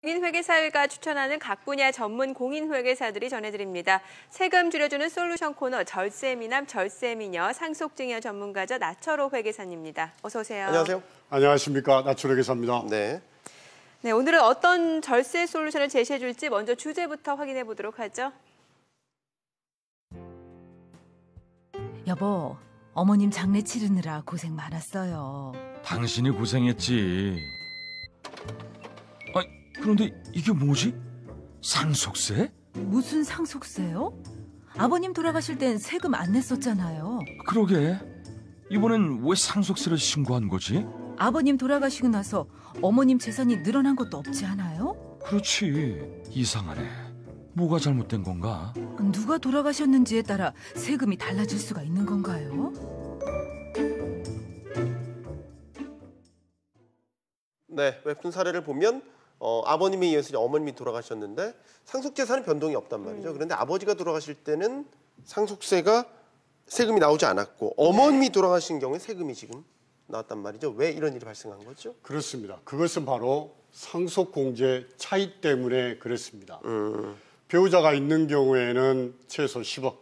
공인회계사회가 추천하는 각 분야 전문 공인회계사들이 전해드립니다. 세금 줄여주는 솔루션 코너 절세미남 절세미녀 상속증여 전문가죠. 나철호 회계사님입니다. 어서 오세요. 안녕하세요. 안녕하십니까. 나철호 회계사입니다. 네. 네, 오늘은 어떤 절세 솔루션을 제시해 줄지 먼저 주제부터 확인해 보도록 하죠. 여보, 어머님 장례 치르느라 고생 많았어요. 당신이 고생했지. 그런데 이게 뭐지? 상속세? 무슨 상속세요? 아버님 돌아가실 땐 세금 안 냈었잖아요. 그러게. 이번엔 왜 상속세를 신고한 거지? 아버님 돌아가시고 나서 어머님 재산이 늘어난 것도 없지 않아요? 그렇지. 이상하네. 뭐가 잘못된 건가? 누가 돌아가셨는지에 따라 세금이 달라질 수가 있는 건가요? 네, 웹툰 사례를 보면 아버님에 이어서 이제 어머님이 돌아가셨는데 상속재산은 변동이 없단 말이죠. 그런데 아버지가 돌아가실 때는 세금이 나오지 않았고 어머님이 돌아가신 경우에 세금이 지금 나왔단 말이죠. 왜 이런 일이 발생한 거죠? 그렇습니다. 그것은 바로 상속공제 차이 때문에 그렇습니다. 배우자가 있는 경우에는 최소 10억,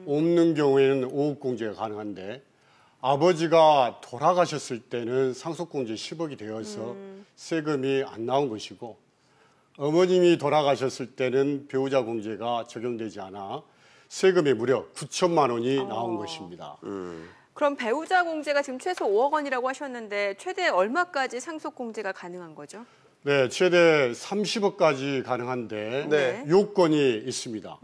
없는 경우에는 5억 공제가 가능한데 아버지가 돌아가셨을 때는 상속공제 10억이 되어서 세금이 안 나온 것이고 어머님이 돌아가셨을 때는 배우자 공제가 적용되지 않아 세금이 무려 9천만 원이 나온 것입니다. 그럼 배우자 공제가 지금 최소 5억 원이라고 하셨는데 최대 얼마까지 상속 공제가 가능한 거죠? 네, 최대 30억까지 가능한데 네. 요건이 있습니다.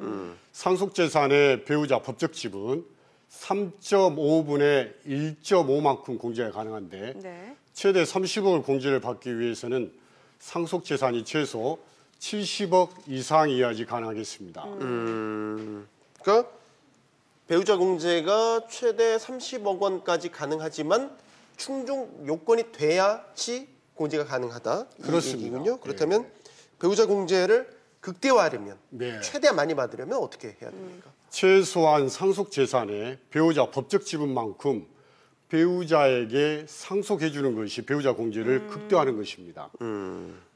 상속재산의 배우자 법적 지분 3.5분의 1.5만큼 공제가 가능한데 네. 최대 30억을 공제를 받기 위해서는 상속재산이 최소 70억 이상이어야지 가능하겠습니다. 그러니까 배우자 공제가 최대 30억 원까지 가능하지만 충족 요건이 돼야지 공제가 가능하다. 그렇습니다. 얘기군요. 그렇다면 배우자 공제를 극대화하려면 네. 최대한 많이 받으려면 어떻게 해야 됩니까? 최소한 상속재산의 배우자 법적 지분만큼 배우자에게 상속해 주는 것이 배우자 공제를 극대화하는 것입니다.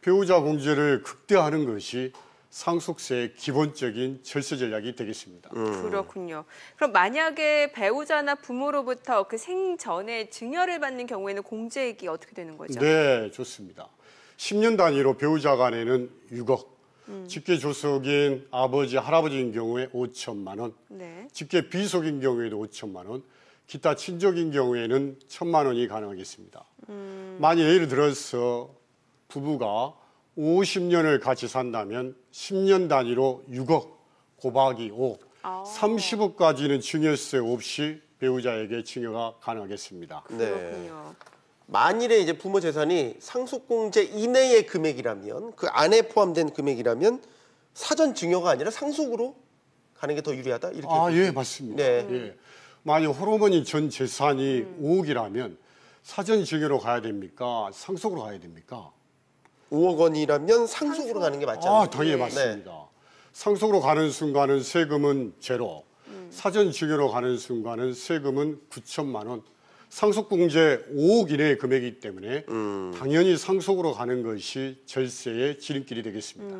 배우자 공제를 극대화하는 것이 상속세의 기본적인 절세 전략이 되겠습니다. 그렇군요. 그럼 만약에 배우자나 부모로부터 그 생전에 증여를 받는 경우에는 공제액이 어떻게 되는 거죠? 네, 좋습니다. 10년 단위로 배우자 간에는 6억, 직계 조속인 아버지, 할아버지인 경우에 5천만 원, 네. 직계 비속인 경우에도 5천만 원, 기타 친족인 경우에는 1,000만 원이 가능하겠습니다. 만약 예를 들어서 부부가 50년을 같이 산다면 10년 단위로 6억, 곱하기 5, 30억까지는 증여세 없이 배우자에게 증여가 가능하겠습니다. 그렇군요. 만일에 이제 부모 재산이 상속공제 이내의 금액이라면 그 안에 포함된 금액이라면 사전 증여가 아니라 상속으로 가는 게 더 유리하다? 이렇게 예, 맞습니다. 네. 예. 만약 호르몬이 전 재산이 5억이라면 사전 증여로 가야 됩니까? 상속으로 가야 됩니까? 5억 원이라면 상속으로 가는 게 맞지 않나요? 당연히 맞습니다. 상속으로 가는 순간은 세금은 제로, 사전 증여로 가는 순간은 세금은 9천만 원, 상속공제 5억 이내의 금액이기 때문에 당연히 상속으로 가는 것이 절세의 지름길이 되겠습니다.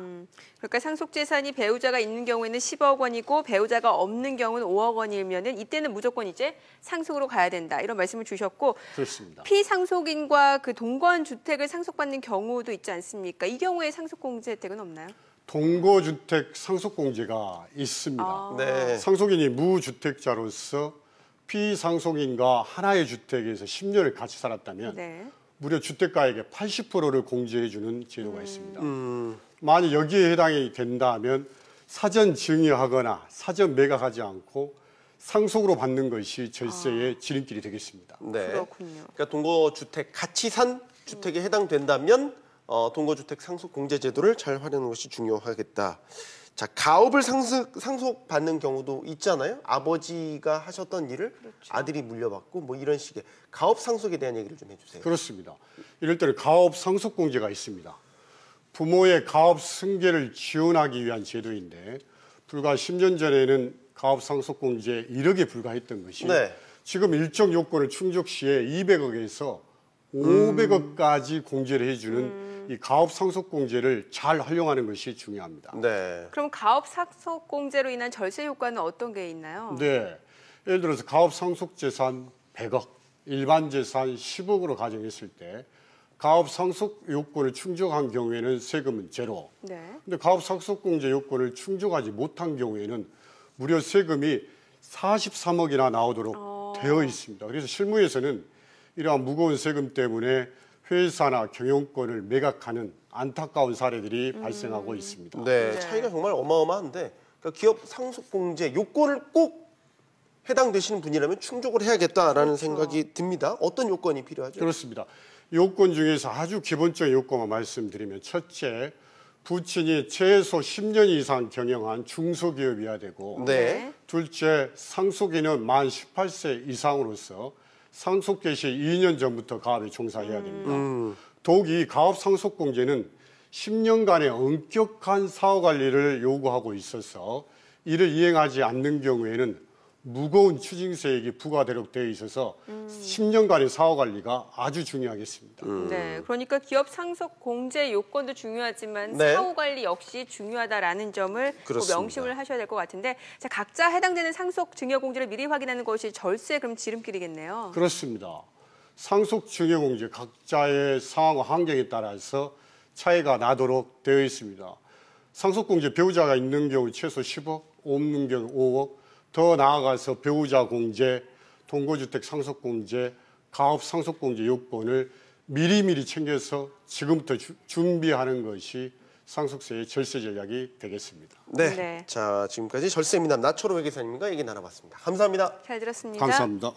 그러니까 상속재산이 배우자가 있는 경우에는 10억 원이고 배우자가 없는 경우는 5억 원이면은 이때는 무조건 이제 상속으로 가야 된다 이런 말씀을 주셨고 그렇습니다. 피상속인과 그 동거주택을 상속받는 경우도 있지 않습니까? 이 경우에 상속공제 혜택은 없나요? 동거주택 상속공제가 있습니다. 네. 상속인이 무주택자로서 피상속인과 하나의 주택에서 10년을 같이 살았다면 네. 무려 주택가액의 80%를 공제해주는 제도가 있습니다. 만약 여기에 해당이 된다면 사전 증여하거나 사전 매각하지 않고 상속으로 받는 것이 절세의 지름길이 되겠습니다. 네. 그렇군요. 그러니까 동거주택 같이 산 주택에 해당된다면 동거주택 상속공제 제도를 잘 활용하는 것이 중요하겠다. 자, 가업을 상속받는 경우도 있잖아요. 아버지가 하셨던 일을 아들이 물려받고 뭐 이런 식의 가업 상속에 대한 얘기를 좀 해주세요. 그렇습니다. 이럴 때는 가업 상속공제가 있습니다. 부모의 가업 승계를 지원하기 위한 제도인데 불과 10년 전에는 가업 상속공제 1억에 불과했던 것이 지금 일정 요건을 충족 시에 200억에서 500억까지 공제를 해주는 이 가업 상속공제를 잘 활용하는 것이 중요합니다. 네. 그럼 가업 상속공제로 인한 절세 효과는 어떤 게 있나요? 네, 예를 들어서 가업 상속재산 100억, 일반 재산 10억으로 가정했을 때 가업 상속 요건을 충족한 경우에는 세금은 제로. 네. 근데 가업 상속공제 요건을 충족하지 못한 경우에는 무려 세금이 43억이나 나오도록 되어 있습니다. 그래서 실무에서는 이러한 무거운 세금 때문에 회사나 경영권을 매각하는 안타까운 사례들이 발생하고 있습니다. 네, 네. 차이가 정말 어마어마한데 그러니까 기업 상속공제 요건을 꼭 해당되시는 분이라면 충족을 해야겠다라는 생각이 듭니다. 어떤 요건이 필요하죠? 그렇습니다. 요건 중에서 아주 기본적인 요건만 말씀드리면 첫째, 부친이 최소 10년 이상 경영한 중소기업이어야 되고 네. 둘째, 상속인은 만 18세 이상으로서 상속 개시 2년 전부터 가업에 종사해야 됩니다. 더욱 이 가업 상속공제는 10년간의 엄격한 사후관리를 요구하고 있어서 이를 이행하지 않는 경우에는 무거운 추징세액이 부과되도록 되어 있어서 10년간의 사후관리가 아주 중요하겠습니다. 네, 그러니까 기업 상속 공제 요건도 중요하지만 네. 사후 관리 역시 중요하다라는 점을 꼭 그렇습니다. 명심을 하셔야 될 것 같은데, 자, 각자 해당되는 상속 증여 공제를 미리 확인하는 것이 절세 그럼 지름길이겠네요. 그렇습니다. 상속 증여공제 각자의 상황과 환경에 따라서 차이가 나도록 되어 있습니다. 상속공제 배우자가 있는 경우 최소 10억, 없는 경우 5억, 더 나아가서 배우자 공제, 동거주택 상속공제, 가업 상속공제 요건을 미리미리 챙겨서 지금부터 준비하는 것이 상속세의 절세 전략이 되겠습니다. 네. 네. 자, 지금까지 절세미남 나초로 회계사님과 얘기 나눠봤습니다. 감사합니다. 잘 들었습니다. 감사합니다.